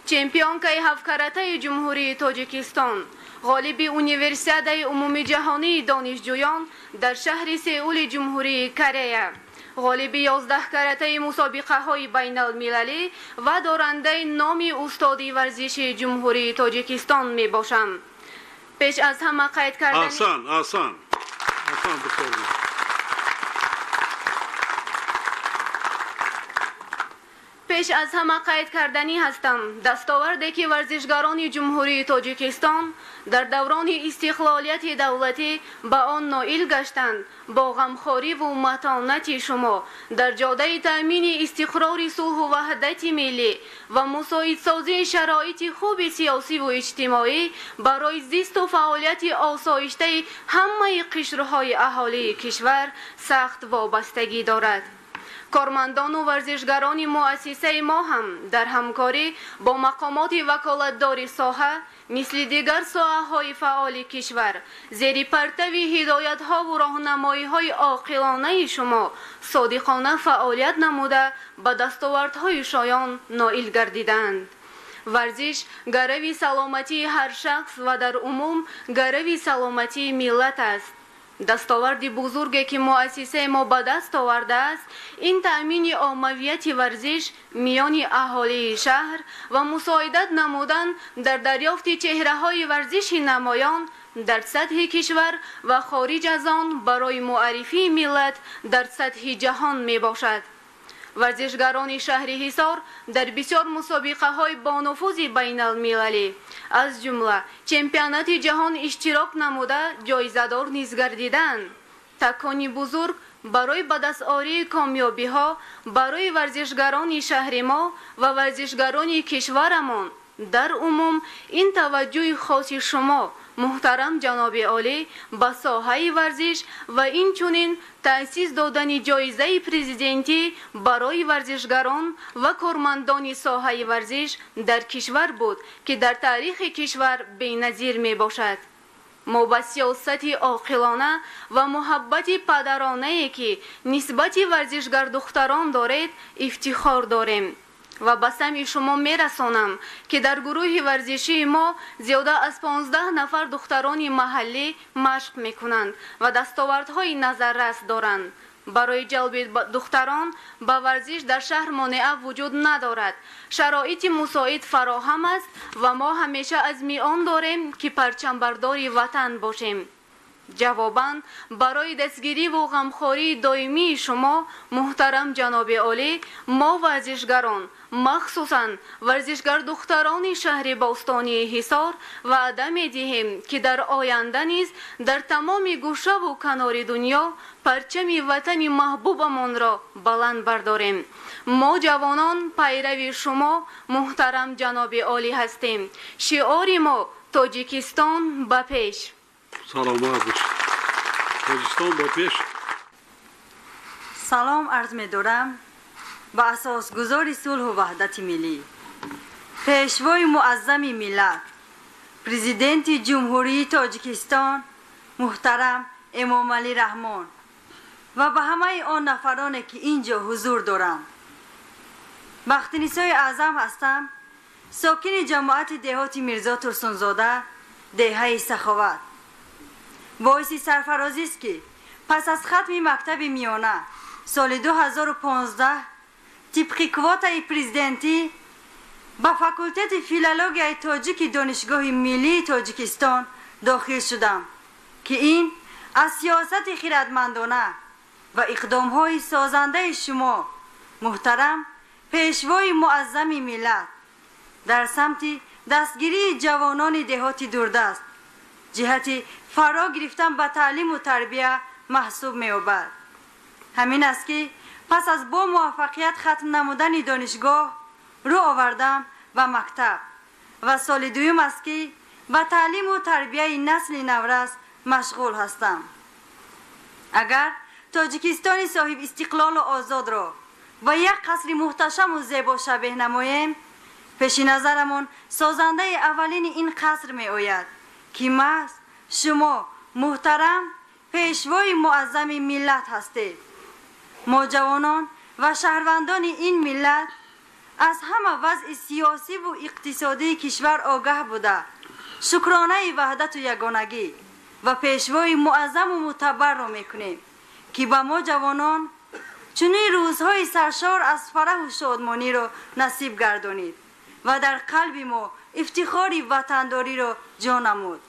چمپیونکای هفت کاراته جمهوری تاجیکستان غالب اونیورسیاده عمومی جهانی دانشجویان در شهر سئول جمهوری کره غالب 11 کاراته مسابقه های بین المللی و دارنده نام استادی ورزش جمهوری تاجیکستان می باشم پیش از همه قید کردن آسان پیش از همه قید کردنی هستم دستاوردی که ورزشگران جمهوری تاجیکستان در دوران استقلالیت دولتی به آن نائل گشتند با غمخواری و متانت شما در جاده تامین استقرار صلح و وحدت ملی و مساعدسازی شرایط خوب سیاسی و اجتماعی برای زیست و فعالیت آسایشته همه قشرهای اهالی کشور سخت وابستگی دارد کارمندان و ورزشگران مؤسسه ما هم در همکاری با مقامات وکالتدار ساحه مثل دیگر ساحه‌های فعال کشور زیر پرتوی هدایت‌ها و راهنمایی‌های عاقلانه شما صادقانه فعالیت نموده به دستاوردهای شایان نائل گردیدند ورزش گروی سلامتی هر شخص و در عموم گروی سلامتی ملت است دستاورد بزرگی که مؤسسه ما به دست آورده است این تأمین عمومیت ورزش میان اهالی شهر و مساعدت نمودن در دریافت چهره‌های ورزش نمایان در سطح کشور و خارج از آن برای معرفی ملت در سطح جهان می باشد ورزشگران شهر حصار در بسیار مسابقه های با نفوذ بین المللی از جمله چمپیونات جهان اشتراک نموده جایزه‌دار نیز گردیدند تکانی بزرگ برای به دست‌آوری کامیابی ها برای ورزشگران شهر ما و ورزشگران کشورمان در عموم این توجه خاص شما محترم جناب عالی به ساحه ورزش و این چنین تأسیس دادن جایزه پرزیدنتی برای ورزشگران و کارمندان ساحه ورزش در کشور بود که در تاریخ کشور بی‌نظیر می باشد. ما با سیاست عاقلانه و محبت پدرانه‌ای که نسبت ورزشگر دختران دارید افتخار داریم و به سمع شما میرسانم که در گروه ورزشی ما زیاده از 15 نفر دختران محلی مشق میکنند و دستاوردهای نظررس دارند. برای جلب دختران به ورزش در شهر مانع وجود ندارد. شرایط مساعد فراهم است و ما همیشه از میان داریم که پرچمبردار وطن باشیم. جواباً برای دستگیری و غمخواری دائمی شما محترم جناب عالی ما ورزشگران مخصوصاً ورزشگر دختران شهر باستانی حصار وعده می‌دهیم که در آینده نیز در تمام گوشه و کنار دنیا پرچم وطن محبوبمان را بلند برداریم. ما جوانان پیرو شما محترم جناب عالی هستیم. شعار ما تاجیکستان به پیش. سلامت باش. تاجیکستان به پیش. سلام عرض می دارم به اساس گذار صلح و وحدت ملی پیشوای معظم ملت پرزیدنت جمهوری تاجیکستان محترم امام علی رحمان و به همه آن نفرانی که اینجا حضور دارند. بختنیسای اعظم هستم، ساکن جماعت دهات میرزا ترسونزاده دهه سخاوت. باعث سرفرازی است که پس از ختم مکتب میانه سال 2015 طبق کوتای پرزیدنتی به فاکولته فیلولوژی تاجیک دانشگاه ملی تاجیکستان داخل شدم که این از سیاست خردمندانه و اقدام‌های سازنده شما محترم پیشوای معظم ملت در سمت دستگیری جوانان دهات دوردست جهت فرا گرفتن به تعلیم و تربیه محسوب می‌یابد. همین است که پس از با موفقیت ختم نمودن دانشگاه رو آوردم به مکتب و سال دوم است که به تعلیم و تربیه نسل نورس مشغول هستم. اگر تاجیکستان صاحب استقلال و آزاد را با یک قصر محتشم و زیبا شبیه نماییم، پیش نظرمان سازنده اولین این قصر می آید که محض شما محترم پیشوای معظم ملت هستید. ما جوانان و شهروندان این ملت از همه وضع سیاسی و اقتصادی کشور آگاه بوده شکرانه وحدت و یگانگی و پیشوای معظم و معتبر را میکنیم که به ما جوانان چنین روزهای سرشار از فرح و شادمانی را نصیب گردانید و در قلب ما افتخاری وطنداری را جا نمود.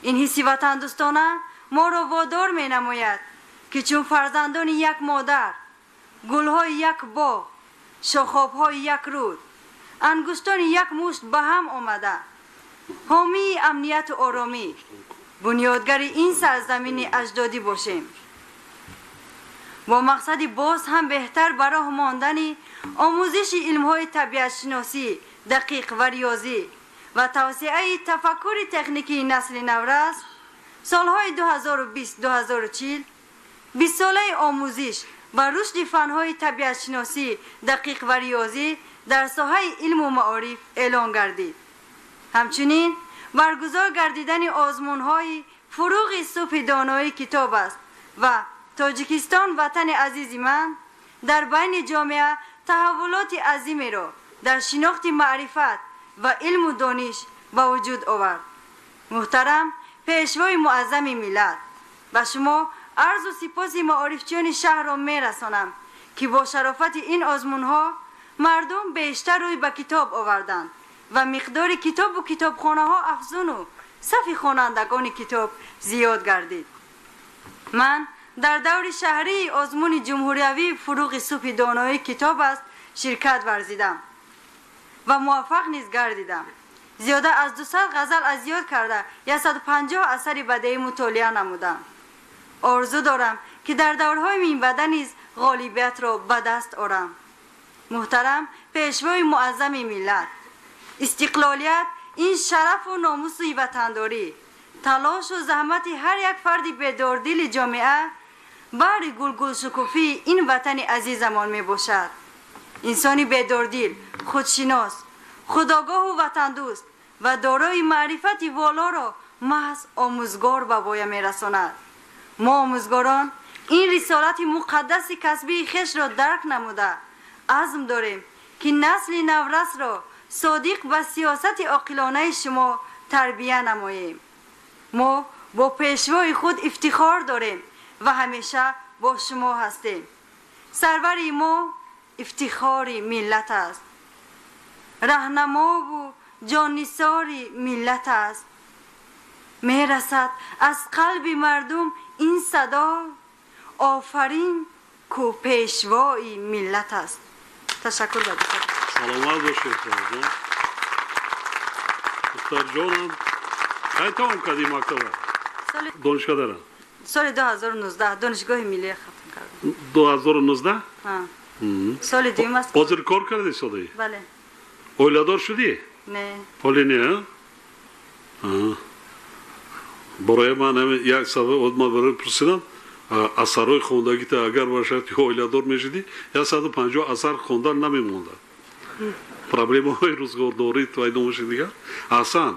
این حسی وطن دوستانه ما را وادار می نماید که چون فرزندان یک مادر، گلهای یک باغ، شاخاب‌های یک رود، انگشتان یک مشت به هم آمده، حامی امنیت و آرامی، بنیادگر این سرزمین اجدادی باشیم. با مقصد باز هم بهتر برای ماندن آموزش علم‌های طبیعت شناسی دقیق و ریاضی و توسعه تفکر تکنیکی نسل نورس، سالهای 2020-2040 20 ساله آموزش و رشد فن‌های طبیعت شناسی دقیق و ریاضی در ساحه علم و معارف اعلان گردید. همچنین برگزار گردیدن آزمون‌های فروغ صبح دانایی کتاب است و تاجیکستان وطن عزیز من در بین جامعه تحولات عظیمی را در شناخت معرفت و علم و دانش به وجود آورد. محترم پیشوای معظم ملت، به شما عرض و سپاس معارفچیان شهر را میرسانم که با شرافت این آزمون‌ها مردم بیشتر روی به کتاب آوردند و مقدار کتاب و کتابخانه ها افزون و صف خوانندگان کتاب زیاد گردید. من در دور شهری آزمون جمهوریوی فروغ صبح دانایی کتاب است شرکت ورزیدم و موفق نیز گردیدم. زیاده از 200 غزل از یاد کرده 150 اثر بدیعی مطالعه نمودم. آرزو دارم که در دورهای این بعد نیز غالبیت را به دست آورم. محترم پیشوای معظم ملت، استقلالیت این شرف و ناموس وطنداری. تلاش و زحمت هر یک فردی به دردل جامعه بر گل شکوفی این وطن عزیزمان می باشد. انسانی به دردل، خودشناس، خودآگاه و وطن دوست و دارای معرفت والا را محض آموزگار به پایان می رساند. ما آموزگاران این رسالت مقدس کسبی خش را درک نموده عزم داریم که نسل نورس را صادق و سیاست عاقلانه شما تربیت نماییم. ما با پیشوای خود افتخار داریم و همیشه با شما هستیم. سروری ما افتخاری ملت است. رهنما و جانثاری ملت است. می رسد از قلب مردم این صدا آفرین کو پیشوای ملت است. تشکر بدید. سلامت باشید جان. دختر جانم کی تمام کردی مکتب؟ دانشگاه دارم. سال 2019 دانشگاه ملی ختم کردم. 2019؟ ها. سال دیگه است. حاضر کار کردی ساده‌ای؟ بله. اویلادار شدی؟ نه. حالی نه؟ برای من هم یک سبب ما برای پرسیدم اثرهای خوندگی تا اگر باشد که اویلادار میشدی 150 اثر خوندن نمیمونده. پرابلم های روزگارداری تو اینا باشه دیگه. اصلا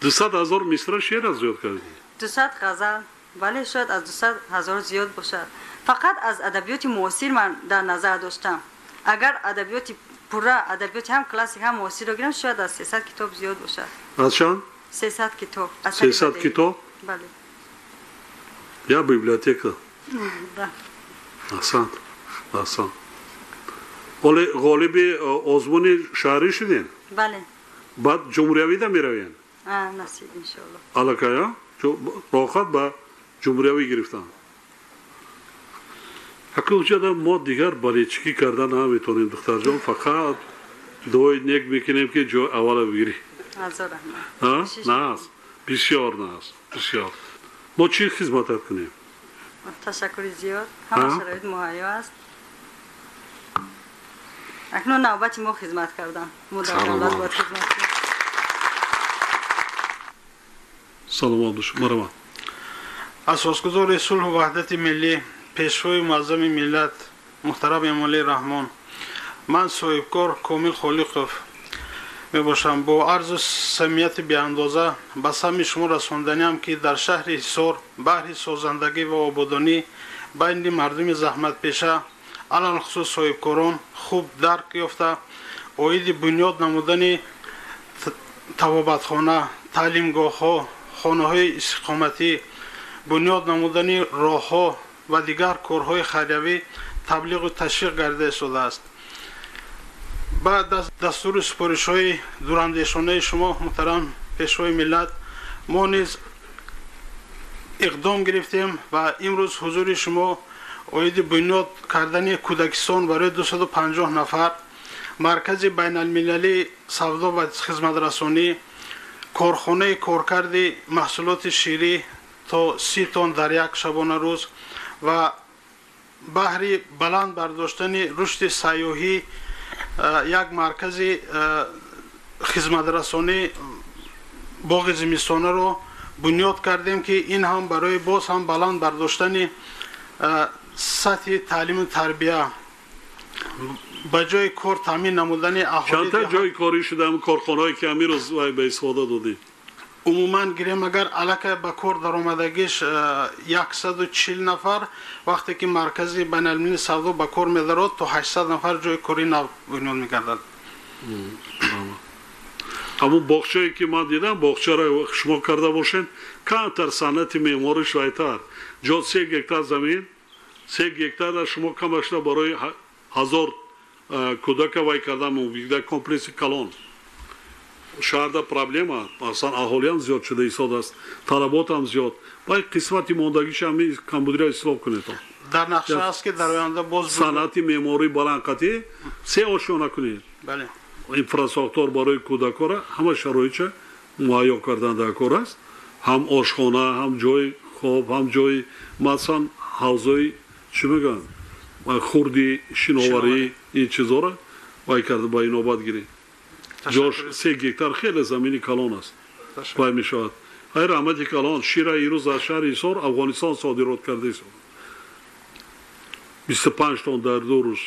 200,000 مصرع شعر از یاد کردی. 200 غزل بله شاید از 200,000 زیاد باشد. فقط از ادبیات معاصر من در نظر داشتم. اگر ادبیات پورا ادبیات هم کلاسیک هم معاصر رو گیرم شاید از 300 کتاب زیاد باشد. از چند؟ 300 کتاب. 300 کتاب؟ بله. یا بیبلیوتека. بله. احسن. احسن. ولی غالب آزمون شهری شدین؟ بله. بعد جمهوریوی دا میروین؟ نصیب انشاءالله. علاقه راحت با جمهوریوی گرفتن. حقیقتا ما دیگر بالیچکی کردن نمیتونیم دختر جان فقط دوی نیک میکنیم که جو اول بگیری. هزار رحمت. نه بسیار نه بسیار. ما چی خدمت کنیم؟ تشکر زیاد. همه شرایط مهیا است. اکنون نوبت ما خدمت کردن. مدرنالات باید خدمت کنیم. سلام علیکم مرحبا. اساسگزار صلح و وحدت ملی پیشوای معظم ملت محترم امالی رحمان من صاحبکار کامل خالقов می باشم. با عرض صمیمیت بی اندازه به سمع شما رساندنیم که در شهر حصار بحر سازندگی و آبادانی بین مردم زحمت پیشه علل خصوص صاحبکاران خوب درک یافته عاید بنیاد نمودن طبابتخانه، تعلیمگاه ها، خانه های استقامتی، بنیاد نمودن راه ها و دیگر کارهای خیریوی تبلیغ و تشویق گردیده شده است. بعد از دستور سپارش های دوراندیشانه شما محترم پیشوای ملت ما نیز اقدام گرفتیم و امروز حضور شما عاید بنیاد کردن کودکستان برای 250 نفر، مرکز بین المللی سودا و خدمت رسانی، کارخانه کارکرد محصولات شیری تا 30 تن در یک شبانه روز و بهره بلند برداشتن رشد سیاحی یک مرکز خدمت رسانی باغ زمستانه رو بنیاد کردیم که این هم برای باز هم بلند برداشتن سطح تعلیم و تربیه با جای کار تامین نمودن اهالی. چند تا جای کاری شده هم کارخانه‌ای که امیر روز به استفاده دادی؟ عموما گیریم اگر علاقه به کار در آمدگیش 140 نفر وقتی که مرکز بین المللی سودا به کار می‌دارد تا 800 نفر جای کاری نو بنیاد می‌گردد. اما باغچه‌ای که ما دیدم باغچه را شما کرده باشین کمتر صنعت معماری شایتر جا 3 هکتار زمین 3 هکتار را شما کمش برای 1000 کودک وای کردن موجود کمپلکس کلان شهردا پرابلم اصلا اهالی هم زیاد شده ایستاد است طلبات هم زیاد باید قسمتی ماندگیش هم کمبودی اصلاح کنید در نقشه است که در آینده باز صنعت معماری بلندقطی 3 آشنا کنید. بله اینفراستراکتور برای کودکان را همه شرایط مهیا کردن در کار است هم آشخانه هم جای خواب هم جای مثلا حوزه چی میگن خوردی شناوری این چیزا را وای کرده با این نوبت گیری. جاش 3 گیتار خیلی زمینی کلان است وای می شود های رحمتی کلان شیر ایروز از شهر ایسار افغانستان صادرات کرده است 25 تن در 2 روز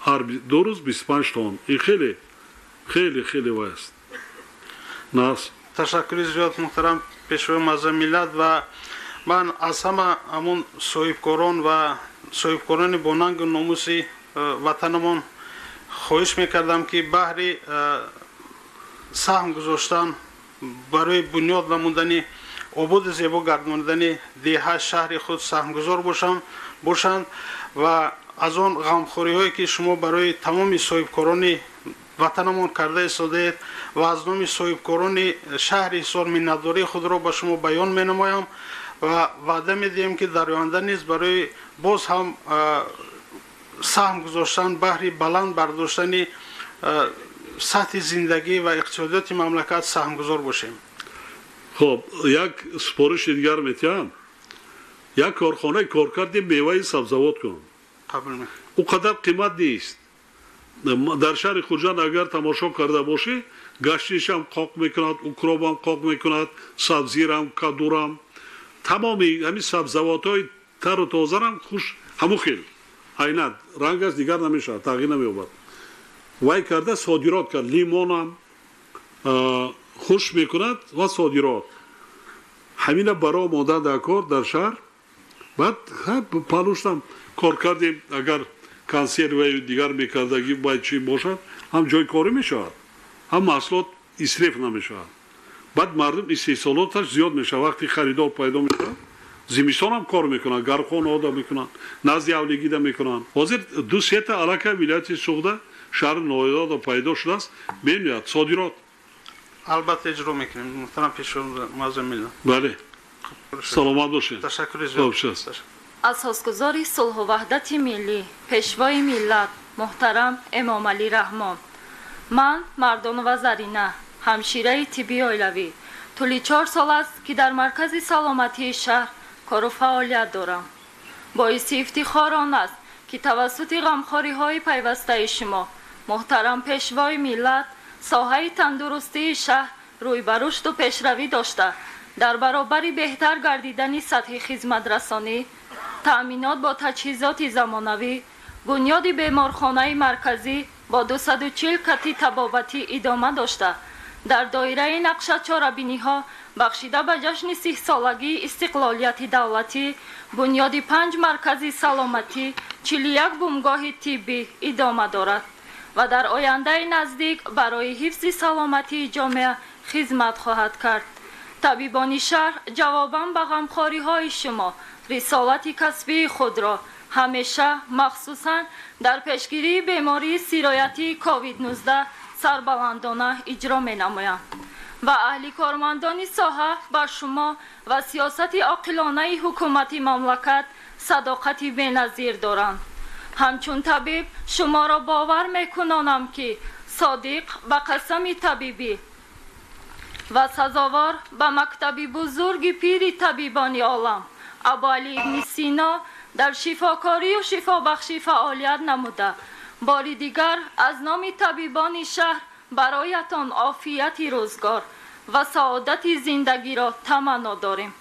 هر 2 روز 25 تن این خیلی خیلی خیلی وای است ناس تشکر زیاد محترم پیشوای مازه ملت و من از همه همون صاحبکاران و صاحبکاران باننگ و ناموسی وطنمون خواهش میکردم که بهر سهم گذاشتن برای بنیاد نمودن آباد زیبا گرداندن دیه شهر خود سهمگذار باشند و از آن غمخوری هایی که شما برای تمام صاحبکاران وطنمون کرده استادید و از نام صاحبکاران شهر ایسار منتداری خود را به شما بیان می نمایم و وعده می دهیم که در آینده نیز برای باز هم سهم گذاشتن بهر بلند برداشتن سطح زندگی و اقتصادیات مملکت سهمگذار باشیم. خب یک سپارش دیگر میتونم یک کارخانه کارکرد میوه سبزیجات کنم قبول می او قدر قیمت نیست در شهر خرجان اگر تماشا کرده باشی گشتیش هم قاق میکند اوکراپ هم قاق میکند سبزی هم کدو هم تمامی همین سبزیجات های تر و تازه هم خوش همو خیلی عینت رنگش دیگر نمیشه تغییر نمییابد وای کرده صادرات کرد لیمون هم خوش میکند و صادرات همین برای ماده در کار در شهر بعد پالوشتم کار کردیم اگر کانسر و دیگر میکردگی باید چی باشد هم جای کاری میشود هم محصولات اسراف نمیشود بعد مردم استحصالاتش زیاد میشه وقتی خریدار پیدا میشه زمستان هم کار میکنن گرخان آدا میکنن نزد اولگی ده میکنن حاضر 2-3 تا علاقه ولایت سوخته شهر نویداد پیدا شده است میاد صادرات البته اجرا میکنیم محترم پیشوای مازه ملت بله سلامت باشین تشکر زیاد اساسگزاری صلح و وحدت ملی پیشوای ملت محترم امام علی رحمان من مردان وزرینه همشیره طبی اولیوی طولی 4 سال است که در مرکز سلامتی شهر کار و فعالیت دارم باعث افتخار آن است که توسط غمخواری های پیوسته شما محترم پیشوای ملت ساحه تندرستی شهر روی به رشد و پیشروی داشته در برابر بهتر گردیدن سطح خدمت رسانی تأمینات با تجهیزات زمانوی بنیاد بیمارخانه مرکزی با 240 کتی طبابتی ادامه داشته در دایره نقشه چاره‌بینی ها بخشیده به جشن 30 سالگی استقلالیت دولتی بنیاد 5 مرکز سلامتی 41 بومگاه طبی ادامه دارد و در آینده نزدیک برای حفظ سلامتی جامعه خدمت خواهد کرد. طبیبان شهر جواباً به غمخواری های شما رسالت کسبی خود را همیشه مخصوصاً در پیشگیری بیماری سرایتی کووید 19 سربلندانه اجرا می نمایند و اهل کارمندان ساحه با شما و سیاست عاقلانه حکومت مملکت صداقت بی‌نظیر دارند. همچون طبیب شما را باور میکنانم که صادق به قسم طبیبی و سزاوار به مکتب بزرگ پیر طبیبان عالم ابو علی ابن سینا در شفاکاری و شفابخشی فعالیت نموده باری دیگر از نام طبیبان شهر برایتان عافیت روزگار و سعادت زندگی را تمنا داریم.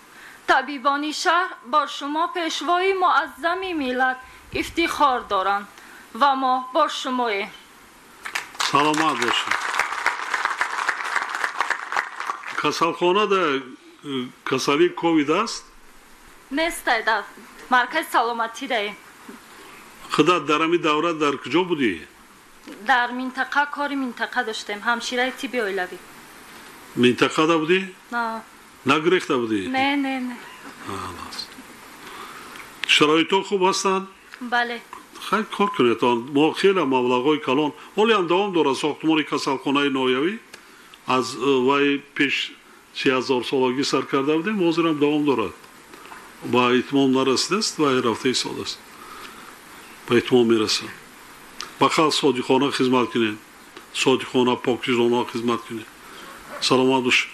طبیبان شهر با شما پیشوای معظم ملت افتخار دارند و ما با شماییم. سلامت باشید. کسالخانه در کسالی کووید است؟ نیست در مرکز سلامتی داریم. خدا در امی دوره در کجا بودی؟ در منطقه کاری منطقه داشتیم همشیره طبی اولیوی. منطقه دا بودی؟ نه. نگرفته بودی؟ نه. شرایط خوب هستند؟ بله. خیلی کار کنید ما خیلی مبلغای کلان ولی هم دوام داره ساختمان کسالخانه نویوی از وای پیش 30,000 سالگی سر کرده بودیم حاضر هم دوام دارد با اتمام نرسیده است و رفته سال است با اتمام میرسه بخال صادقانه خدمت کنید صادقانه پاکیزانه خدمت کنید سلامت باشید